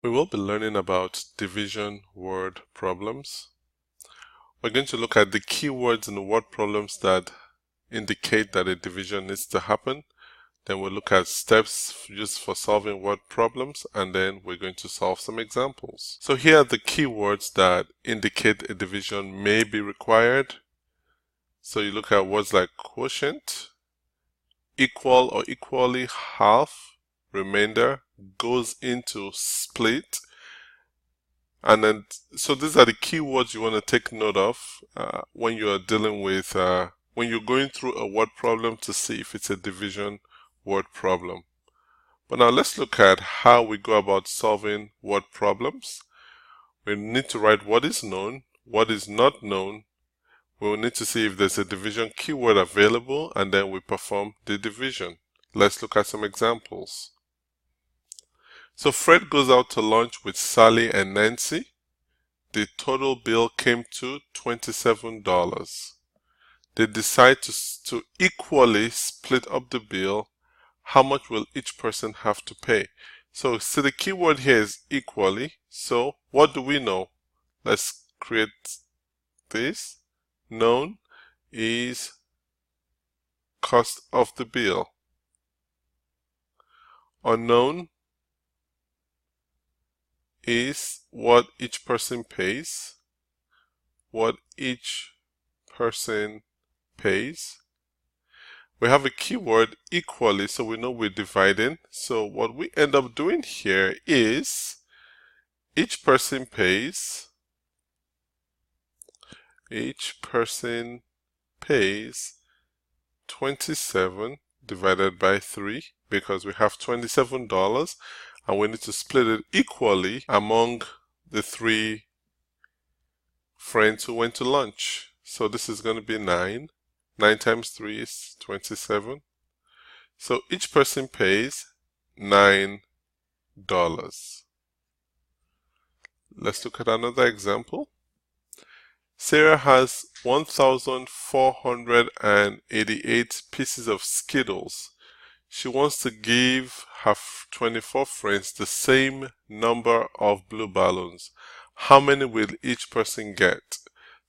We will be learning about division word problems. We're going to look at the keywords in the word problems that indicate that a division needs to happen. Then we'll look at steps used for solving word problems, and then we're going to solve some examples. So here are the keywords that indicate a division may be required. So you look at words like quotient, equal or equally, half, remainder, goes into, split. And then, so these are the keywords you want to take note of when you are dealing with, when you're going through a word problem to see if it's a division word problem. But now let's look at how we go about solving word problems. We need to write what is known, what is not known. We will need to see if there's a division keyword available, and then we perform the division. Let's look at some examples. So Fred goes out to lunch with Sally and Nancy. The total bill came to $27. They decide to equally split up the bill. How much will each person have to pay? So the keyword here is equally. So what do we know? Let's create this. Known is cost of the bill. Unknown is what each person pays. What each person pays. We have a keyword equally, so we know we're dividing. So what we end up doing here is each person pays 27 divided by 3 because we have $27 and we need to split it equally among the 3 friends who went to lunch. So this is going to be 9. 9 times 3 is 27. So each person pays $9. Let's look at another example. Sarah has 1,488 pieces of Skittles. She wants to give her 24 friends the same number of blue balloons. How many will each person get?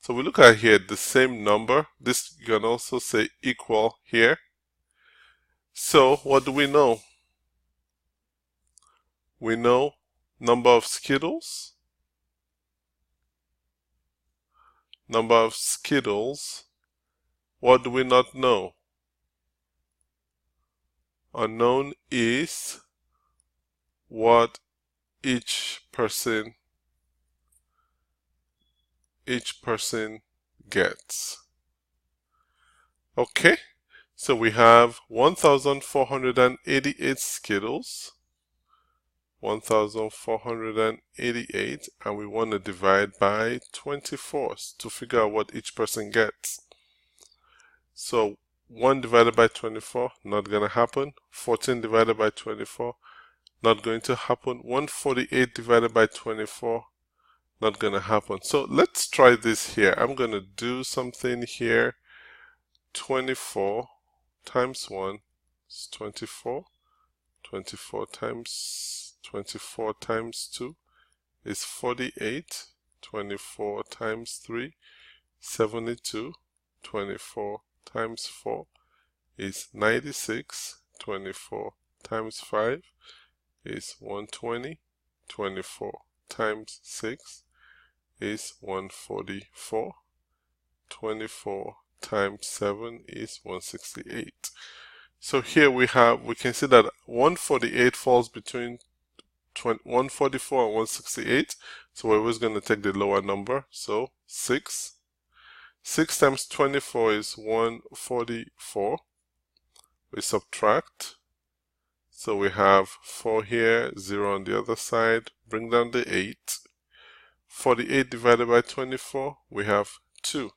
So we look at here the same number. This you can also say equal here. So what do we know? We know number of Skittles. Number of Skittles. What do we not know? Unknown is what each person gets. Okay, so we have 1,488 Skittles, 1,488, and we want to divide by 24 to figure out what each person gets. So 1 divided by 24, not going to happen. 14 divided by 24, not going to happen. 148 divided by 24, not going to happen. So let's try this here. I'm going to do something here. 24 times 1 is 24. 24 times 2 is 48. 24 times 3, 72. 24 times 4 is 96. 24 times 5 is 120. 24 times 6 is 144. 24 times 7 is 168. So here we can see that 148 falls between 144 and 168. So we're always going to take the lower number. So 6. 6 times 24 is 144. We subtract. So we have 4 here, 0 on the other side. Bring down the 8. 48 divided by 24, we have 2.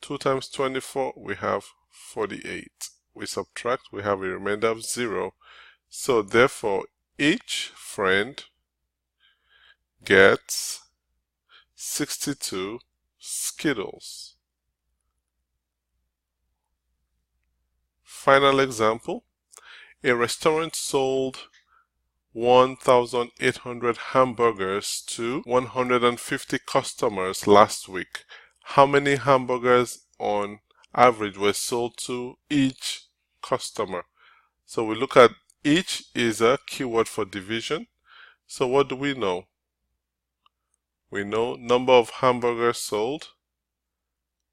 2 times 24, we have 48. We subtract, we have a remainder of 0. So therefore, each friend gets 62 Skittles. Final example. A restaurant sold 1,800 hamburgers to 150 customers last week. How many hamburgers on average were sold to each customer? So we look at each is a keyword for division. So what do we know? We know number of hamburgers sold,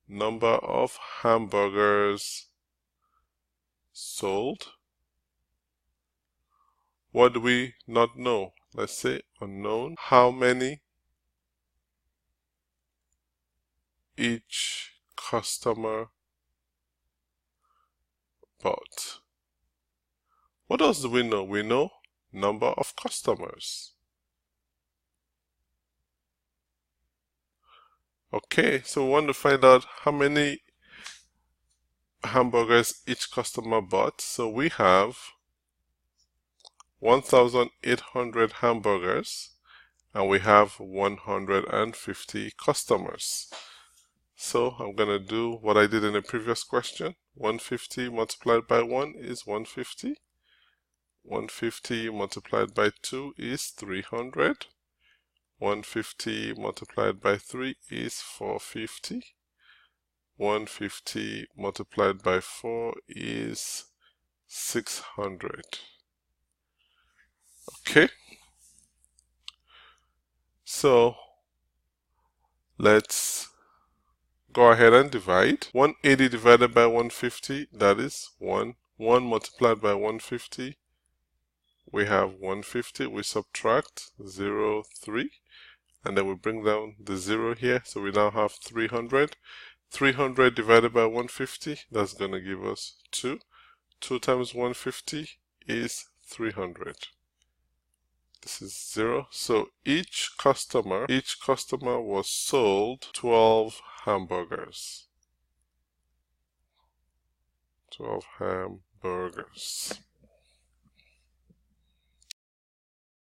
number of hamburgers sold. What do we not know? Let's say unknown. How many each customer bought? What else do we know? We know number of customers. Okay, so we want to find out how many hamburgers each customer bought. So we have 1,800 hamburgers and we have 150 customers. So I'm going to do what I did in the previous question. 150 multiplied by 1 is 150. 150 multiplied by 2 is 300. 150 multiplied by 3 is 450. 150 multiplied by 4 is 600. Okay. So let's go ahead and divide. 180 divided by 150, that is 1. 1 multiplied by 150, we have 150. We subtract 0, 3. And then we bring down the 0 here. So we now have 300. 300 divided by 150, that's going to give us 2. 2 times 150 is 300. This is 0. So each customer was sold 12 hamburgers. 12 hamburgers.